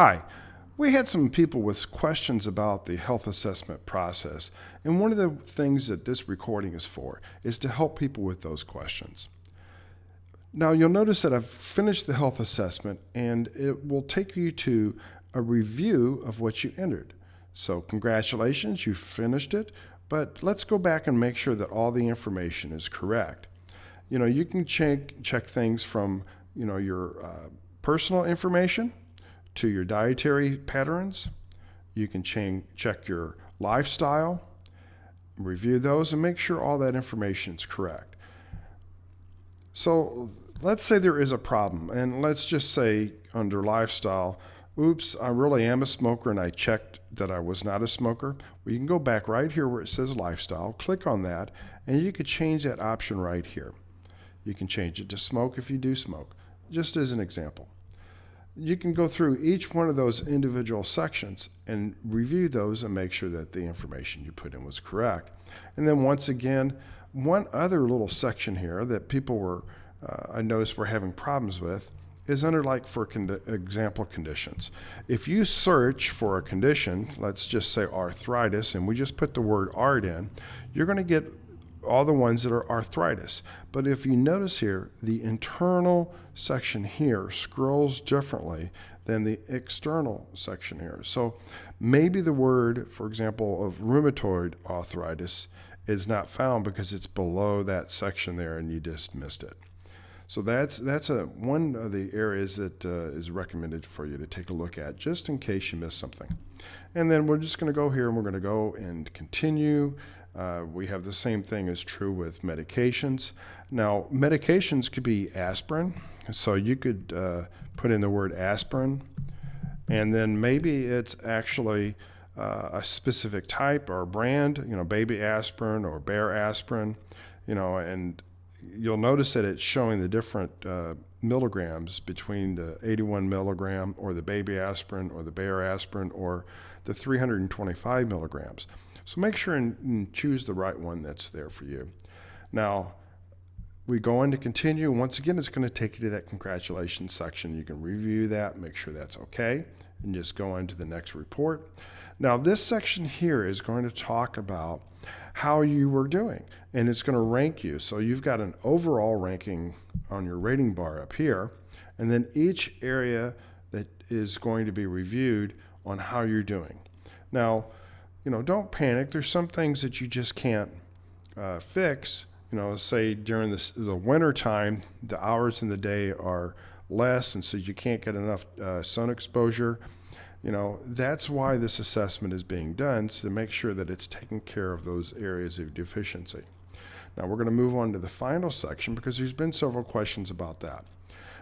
Hi. We had some people with questions about the health assessment process, and one of the things that this recording is for is to help people with those questions. Now, you'll notice that I've finished the health assessment, and it will take you to a review of what you entered. So congratulations, you finished it, but let's go back and make sure that all the information is correct. You can check things from your personal information to your dietary patterns. You can check your lifestyle, review those, and make sure all that information is correct. So let's say there is a problem, and let's just say under lifestyle, oops, I really am a smoker and I checked that I was not a smoker. Well, you can go back right here where it says lifestyle, click on that, and you could change that option right here. You can change it to smoke if you do smoke, just as an example. You can go through each one of those individual sections and review those and make sure that the information you put in was correct. And then once again, one other little section here that people were, I noticed were having problems with is under for example conditions. If you search for a condition, let's just say arthritis, and we just put the word art in, you're going to get all the ones that are arthritis. But if you notice here, the internal section here scrolls differently than the external section here. So maybe the word, for example, of rheumatoid arthritis is not found because it's below that section there and you just missed it. So that's one of the areas that is recommended for you to take a look at just in case you missed something. And then we're just going to go here and we're going to go and continue. We have the same thing is true with medications. Now, medications could be aspirin. So you could put in the word aspirin, and then maybe it's actually a specific type or brand, baby aspirin or bear aspirin, and you'll notice that it's showing the different milligrams between the 81 milligram or the baby aspirin or the bear aspirin or the 325 milligrams. So make sure and choose the right one that's there for you. Now, we go on to continue. Once again, it's going to take you to that congratulations section. You can review that, make sure that's okay, and just go on to the next report. Now, this section here is going to talk about how you were doing, and it's going to rank you. So you've got an overall ranking on your rating bar up here, and then each area that is going to be reviewed on how you're doing. Now, don't panic. There's some things that you just can't fix. Say during the winter time, the hours in the day are less, and so you can't get enough sun exposure. That's why this assessment is being done, so to make sure that it's taking care of those areas of deficiency. Now we're going to move on to the final section because there's been several questions about that.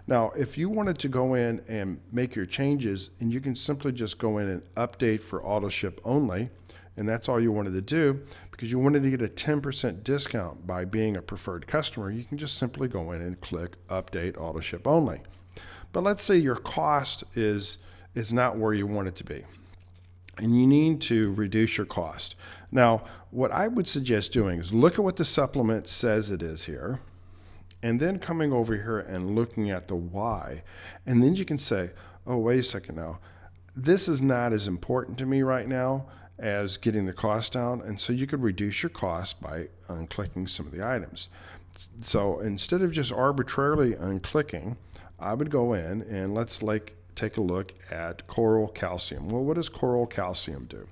Now, if you wanted to go in and make your changes, and you can simply just go in and update for auto ship only, and that's all you wanted to do because you wanted to get a 10% discount by being a preferred customer, you can just simply go in and click update auto ship only. But let's say your cost is not where you want it to be, and you need to reduce your cost. Now, what I would suggest doing is look at what the supplement says it is here, and then coming over here and looking at the why, and then you can say, oh, wait a second now, this is not as important to me right now as getting the cost down, and so you could reduce your cost by unclicking some of the items. So instead of just arbitrarily unclicking, I would go in and let's take a look at coral calcium. Well, what does coral calcium do?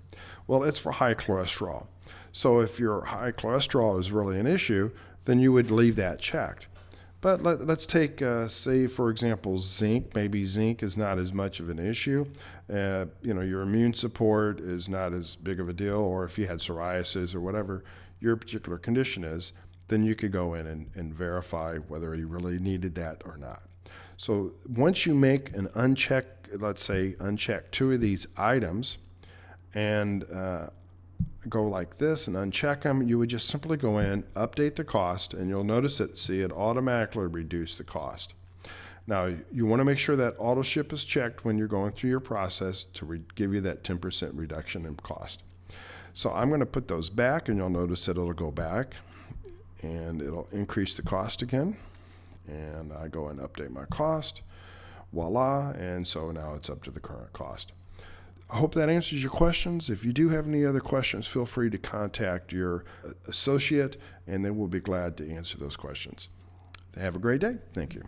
Well, it's for high cholesterol. So if your high cholesterol is really an issue, then you would leave that checked. But let's take, say, for example, zinc. Maybe zinc is not as much of an issue. Your immune support is not as big of a deal, or if you had psoriasis or whatever your particular condition is, then you could go in and verify whether you really needed that or not. So once you make an uncheck, let's say uncheck 2 of these items and go like this and uncheck them, you would just simply go in, update the cost, and you'll notice it automatically reduce the cost. Now, you want to make sure that auto ship is checked when you're going through your process to give you that 10% reduction in cost. So I'm going to put those back, and you'll notice that it'll go back and it'll increase the cost again. And I go and update my cost. voila, and so now it's up to the current cost. I hope that answers your questions. If you do have any other questions, feel free to contact your associate, and then we'll be glad to answer those questions. Have a great day. Thank you.